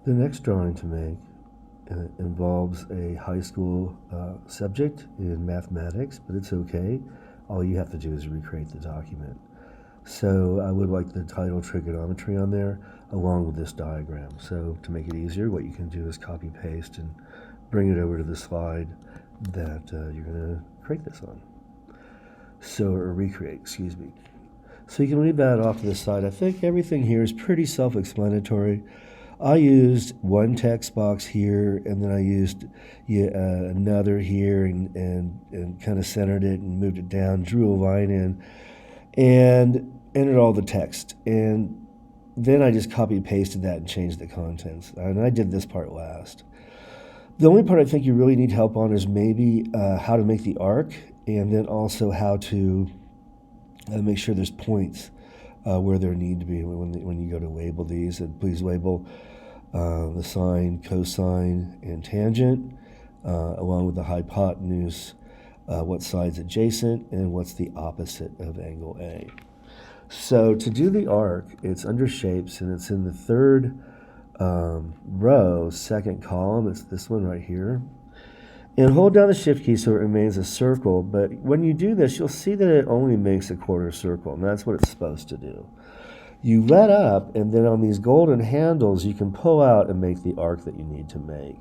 The next drawing to make involves a high school subject in mathematics, but it's okay. All you have to do is recreate the document. So I would like the title trigonometry on there along with this diagram. So to make it easier, what you can do is copy paste and bring it over to the slide that you're going to create this on. So, or recreate, excuse me. So you can leave that off to the side. I think everything here is pretty self-explanatory. I used one text box here, and then I used another here and kind of centered it and moved it down, drew a line in, and entered all the text. And then I just copy pasted that and changed the contents. And I did this part last. The only part I think you really need help on is maybe how to make the arc, and then also how to make sure there's points where there need to be when you go to label these. And please label the sine, cosine, and tangent, along with the hypotenuse, what side's adjacent, and what's the opposite of angle A. So to do the arc, it's under shapes, and it's in the third row, second column. It's this one right here. And hold down the shift key so it remains a circle, but when you do this, you'll see that it only makes a quarter circle, and that's what it's supposed to do. You let up, and then on these golden handles, you can pull out and make the arc that you need to make.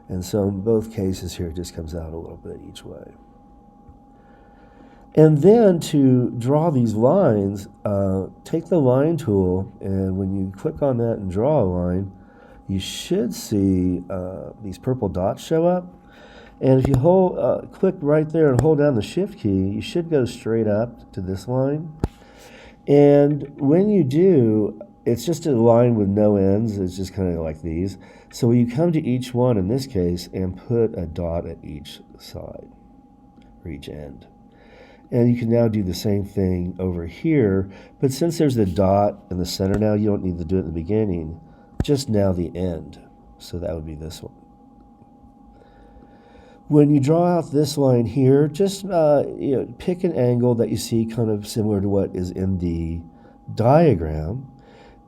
And so in both cases here, it just comes out a little bit each way. And then to draw these lines, take the line tool, and when you click on that and draw a line, you should see these purple dots show up. And if you click right there and hold down the shift key, you should go straight up to this line. And when you do, it's just a line with no ends. It's just kind of like these. So you come to each one in this case and put a dot at each side or each end. And you can now do the same thing over here. But since there's the dot in the center now, you don't need to do it in the beginning. Just now the end. So that would be this one. When you draw out this line here, just pick an angle that you see kind of similar to what is in the diagram.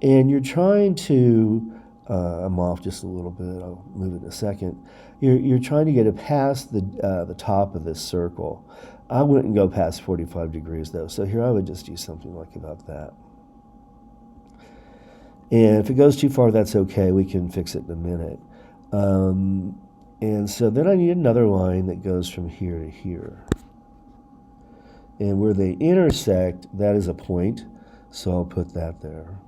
And you're trying to, I'm off just a little bit, I'll move it in a second. You're trying to get it past the top of this circle. I wouldn't go past 45 degrees though. So here I would just do something like about that. And if it goes too far, that's okay. We can fix it in a minute. And so then I need another line that goes from here to here. And where they intersect, that is a point. So I'll put that there.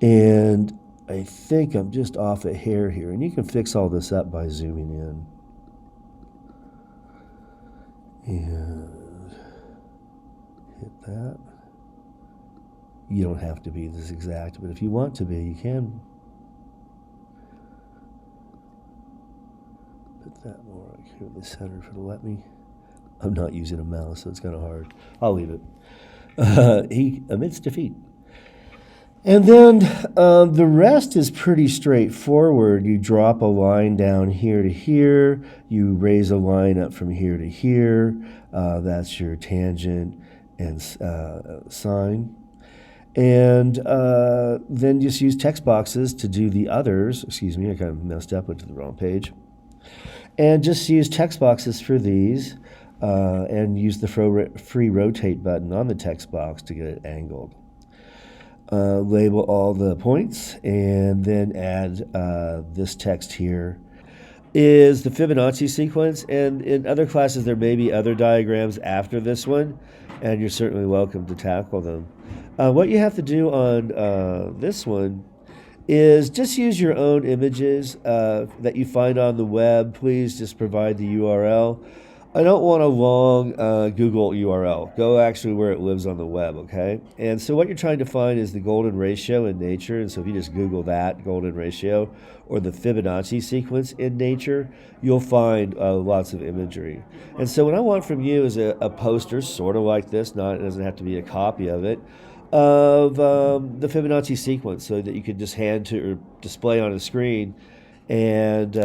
And I think I'm just off a hair here. And you can fix all this up by zooming in. And hit that. You don't have to be this exact, but if you want to be, you can. Put that more like here in the center for the let me. I'm not using a mouse, so it's kind of hard. I'll leave it. He admits defeat. And then the rest is pretty straightforward. You drop a line down here to here. You raise a line up from here to here. That's your tangent and sine. And then just use text boxes to do the others. Excuse me, I kind of messed up, went to the wrong page. And just use text boxes for these and use the free rotate button on the text box to get it angled. Label all the points and then add this text here is the Fibonacci sequence. And in other classes, there may be other diagrams after this one, and you're certainly welcome to tackle them. What you have to do on this one is just use your own images that you find on the web. Please just provide the URL. I don't want a long Google URL. Go actually where it lives on the web, okay? And so what you're trying to find is the golden ratio in nature. And so if you just Google that, golden ratio, or the Fibonacci sequence in nature, you'll find lots of imagery. And so what I want from you is a poster, sort of like this, it doesn't have to be a copy of it, of the Fibonacci sequence so that you can just hand to or display on a screen and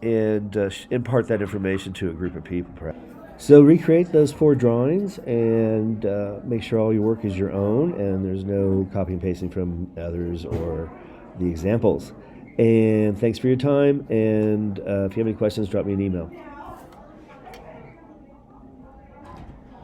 impart that information to a group of people, perhaps. So recreate those 4 drawings and make sure all your work is your own and there's no copy and pasting from others or the examples. And thanks for your time. And if you have any questions, drop me an email.